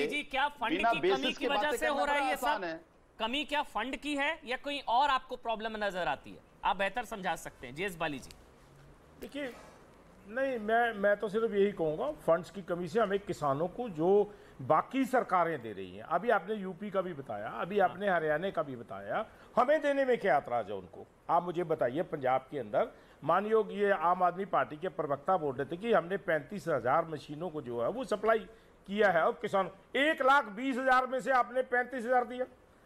जी, क्या फंड की कमी की वजह से हो रहा है ये सब? कमी क्या फंड की है या कोई और आपको प्रॉब्लम नजर आती है? आप बेहतर समझा सकते हैं जेएस बाली जी। देखिए, नहीं, मैं तो सिर्फ यही कहूँगा, फंड्स की कमी से हमें किसानों को जो बाकी सरकारें दे रही हैं, अभी आपने यूपी का भी बताया, अभी आपने हरियाणा का भी बताया, हमें देने में क्या एतराज है उनको? आप मुझे बताइए, पंजाब के अंदर मानियो कि ये आम आदमी पार्टी के प्रवक्ता बोल रहे थे कि हमने 35,000 मशीनों को जो है वो सप्लाई किया है, और किसान 1,20,000 में से आपने 35,000 दिया।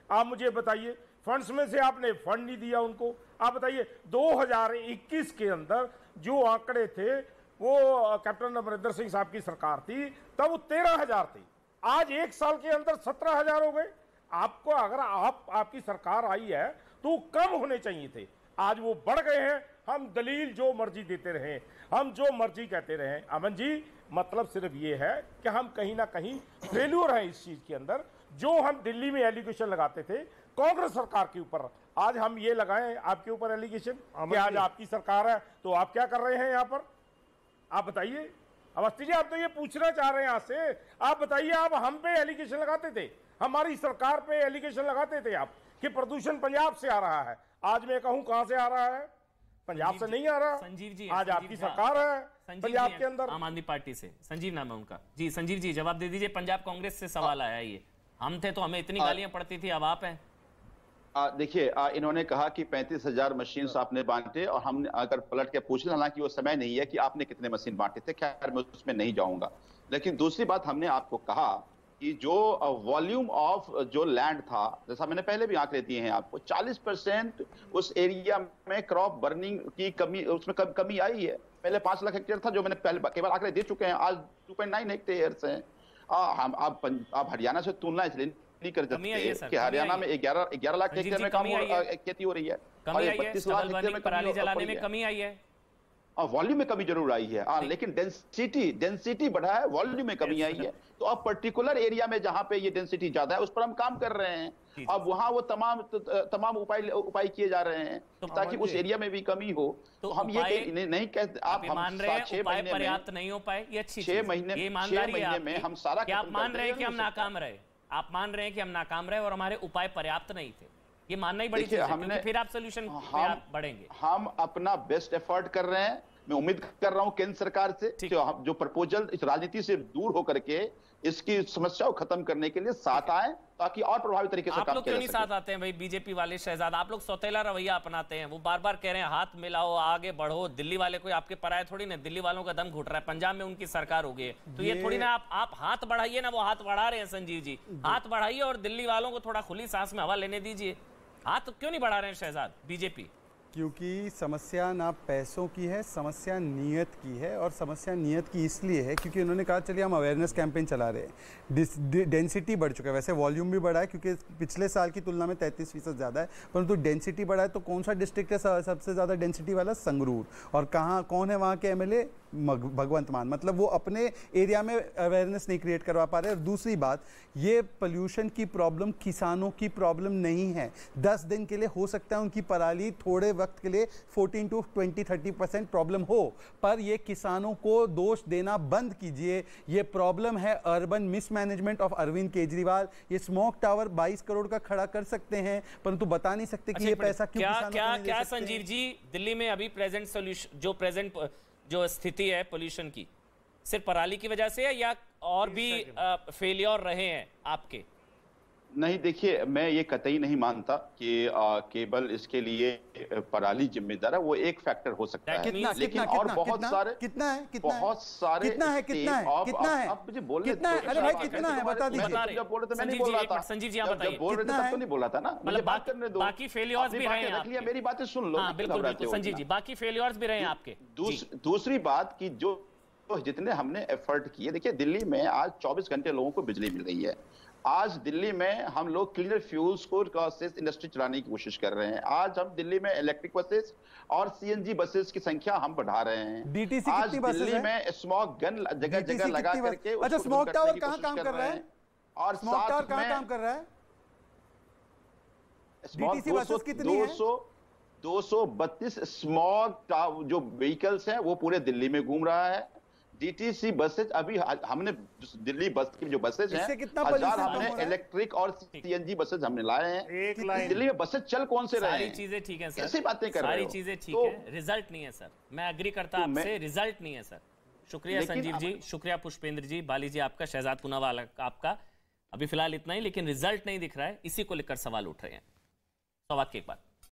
आप मुझे बताइए, फंड्स में से आपने फंड नहीं दिया उनको। आप बताइए 2021 के अंदर जो आंकड़े थे, वो कैप्टन अमरिंदर सिंह साहब की सरकार थी, तब वो 13,000 थे। आज एक साल के अंदर 17,000 हो गए। आपको अगर आपकी सरकार आई है तो कम होने चाहिए थे, आज वो बढ़ गए हैं। हम दलील जो मर्जी देते रहे, हम जो मर्जी कहते रहे, अमन जी, मतलब सिर्फ ये है कि हम कहीं ना कहीं फेल्यूर हैं इस चीज के अंदर। जो हम दिल्ली में एलिगेशन लगाते थे कांग्रेस सरकार के ऊपर, आज हम ये लगाएं आपके ऊपर एलिगेशन कि आज आपकी सरकार है, तो आप क्या कर रहे हैं यहाँ पर? आप बताइए अवस्थी जी, आप तो ये पूछना चाह रहे हैं आपसे, आप बताइए, आप हम पे एलिगेशन लगाते थे, हमारी सरकार पे एलिगेशन लगाते थे आप कि प्रदूषण पंजाब से आ रहा है। आज मैं कहूं कहां से आ रहा है? पंजाब से नहीं आ रहा। संजीव जी, आज आपकी सरकार है पंजाब के अंदर, आम आदमी पार्टी से। संजीव नाम है उनका जी। संजीव जी जवाब दे दीजिए, पंजाब कांग्रेस से सवाल आया। ये हम थे तो हमें इतनी गालियां पड़ती थी, अब आप हैं। देखिए, इन्होंने कहा कि 35,000 मशीन आपने बांटे, और हम अगर पलट के पूछ लें, हालांकि वो समय नहीं है कि आपने कितने मशीन बांटे थे, खैर मैं उसमें नहीं जाऊंगा। लेकिन दूसरी बात, हमने आपको कहा कि जो वॉल्यूम ऑफ जो लैंड था, जैसा मैंने पहले भी आंकड़े दिए हैं आपको, 40% उस एरिया में क्रॉप बर्निंग की कमी, उसमें कमी आई है। पहले 5 लाख हेक्टेयर था, जो मैंने पहले केवल आंकड़े दे चुके हैं, आज 2.9 हेक्टेयर हैं। हम आप हरियाणा से तुलना इसलिए नहीं कर सकते कि हरियाणा में 11 लाख हेक्टेयर में खेती हो रही है, और 32 लाख हेक्टेयर में पराली जलाने में कमी आई है। वॉल्यूम में कमी जरूर आई है, लेकिन डेंसिटी बढ़ा है, वॉल्यूम में कमी आई है। तो अब पर्टिकुलर एरिया में जहां पे ये डेंसिटी ज्यादा है, उस पर हम काम कर रहे हैं। अब वहां वो तमाम उपाय किए जा रहे हैं ताकि उस एरिया में भी कमी हो। तो हम ये नहीं कहते, आप मान रहे हैं उपाय पर्याप्त नहीं हो पाए, ये अच्छी 6 महीने में हम सारा, आप मान रहे हैं कि हम नाकाम रहे, आप मान रहे हैं कि हम नाकाम रहे और हमारे उपाय पर्याप्त नहीं थे, ये मानना ही बड़ी चीज है, क्योंकि फिर आप सोल्यूशन पे आप बढ़ेंगे। हम अपना बेस्ट एफर्ट कर रहे हैं। मैं उम्मीद कर रहा हूं केंद्र सरकार से जो प्रपोजल इस राजनीति से दूर होकर के इसकी समस्या को खत्म करने के लिए साथ आए, ताकि और प्रभावी तरीके से काम किया जा सके। आप लोग क्यों नहीं साथ आते हैं भाई? बीजेपी वाले शहजाद, आप लोग सौतेला रवैया अपनाते हैं, वो बार बार कह रहे हैं हाथ मिलाओ, आगे बढ़ो। दिल्ली वाले कोई आपके पराये थोड़ी ना, दिल्ली वालों का दम घुट रहा है, पंजाब में उनकी सरकार हो गई है, तो ये थोड़ी ना आप हाथ बढ़ाइए ना, वो हाथ बढ़ा रहे हैं। संजीव जी, हाथ बढ़ाइए और दिल्ली वालों को थोड़ा खुली सांस में हवा लेने दीजिए। हाथ क्यों नहीं बढ़ा रहे हैं शहजाद बीजेपी? क्योंकि समस्या ना पैसों की है, समस्या नीयत की है। और समस्या नीयत की इसलिए है क्योंकि उन्होंने कहा चलिए हम अवेयरनेस कैंपेन चला रहे हैं, डेंसिटी बढ़ चुका है, वैसे वॉल्यूम भी बढ़ा है क्योंकि पिछले साल की तुलना में 33% ज़्यादा है, परंतु डेंसिटी बढ़ा है। तो कौन सा डिस्ट्रिक्ट है सबसे ज़्यादा डेंसिटी वाला? संगरूर। और कौन है वहाँ के एमएलए? भगवंत मान। मतलब वो अपने एरिया में अवेयरनेस नहीं क्रिएट करवा पा रहे। और दूसरी बात, ये पोल्यूशन की प्रॉब्लम किसानों की प्रॉब्लम नहीं है। 10 दिन के लिए हो सकता है उनकी पराली थोड़े वक्त के लिए 14 to 20-30% प्रॉब्लम हो, पर ये किसानों को दोष देना बंद कीजिए। ये प्रॉब्लम है urban mismanagement of Arvind Kejriwal. ये स्मोक टावर 22 करोड़ का खड़ा कर सकते हैं, परंतु बता नहीं सकते कि ये पैसा क्यों किसानों को नहीं दे सकते। संजीव जी, दिल्ली में अभी प्रेजेंट सोल्यूशन जो स्थिति है पोल्यूशन की, सिर्फ पराली की वजह से है या और भी फेलियर रहे हैं आपके? नहीं, देखिए, मैं ये कतई नहीं मानता कि केवल इसके लिए पराली जिम्मेदार है। वो एक फैक्टर हो सकता है, लेकिन और बहुत सारे बहुत सारे कितना है आप मुझे बोलने, अरे भाई कितना है बता दीजिए। जब बोल रहे थे मैं नहीं बोल रहा था। संजीव जी आप बताइए, बोल रहे थे तब तो नहीं बोला था ना, मुझे बात करने दो। बाकी फेलियर्स भी रहे हैं, मेरी बातें सुन लो। बिल्कुल संजीव जी, बाकी फेलियर्स भी रहे हैं आपके। दूसरी बात की जो जितने हमने एफर्ट किए, देखिए दिल्ली में आज 24 घंटे लोगों को बिजली मिल रही है। आज दिल्ली में हम लोग क्लीनर फ्यूल्स को इंडस्ट्री चलाने की कोशिश कर रहे हैं। आज हम दिल्ली में इलेक्ट्रिक बसेस और सीएनजी बसेस की संख्या हम बढ़ा रहे हैं। डीटीसी आज दिल्ली में स्मोक गन जगह जगह लगा करके, अच्छा स्मोक टावर कहां काम कर रहा है? और स्मोक टावर कहां काम कर रहा है? डीटीसी बसेस कितनी है? 232 स्मोक जो व्हीकल्स हैं वो पूरे दिल्ली में घूम रहा है। डीटीसी बसेज अभी हमने दिल्ली बस की जो बसेज हैं, इससे कितना 1000 pollution कम हमने हो रहा है? इलेक्ट्रिक और सीएनजी बसेज हमने लाए हैं। एक लाइन दिल्ली में बसेज चल कौन से रहे सारी हैं? चीजें ठीक है सर, कैसी बातें कर रहे सारी हो? चीजें ठीक तो- है, रिजल्ट नहीं है सर। मैं एग्री करता तो आपसे, रिजल्ट नहीं है सर। शुक्रिया लेकिन संजीव जी, शुक्रिया पुष्पेंद्र जी, बाली जी आपका, शहजाद कुनावाला आपका। अभी फिलहाल इतना ही, लेकिन रिजल्ट नहीं दिख रहा है, इसी को लेकर सवाल उठ रहे हैं। सवाल के एक बार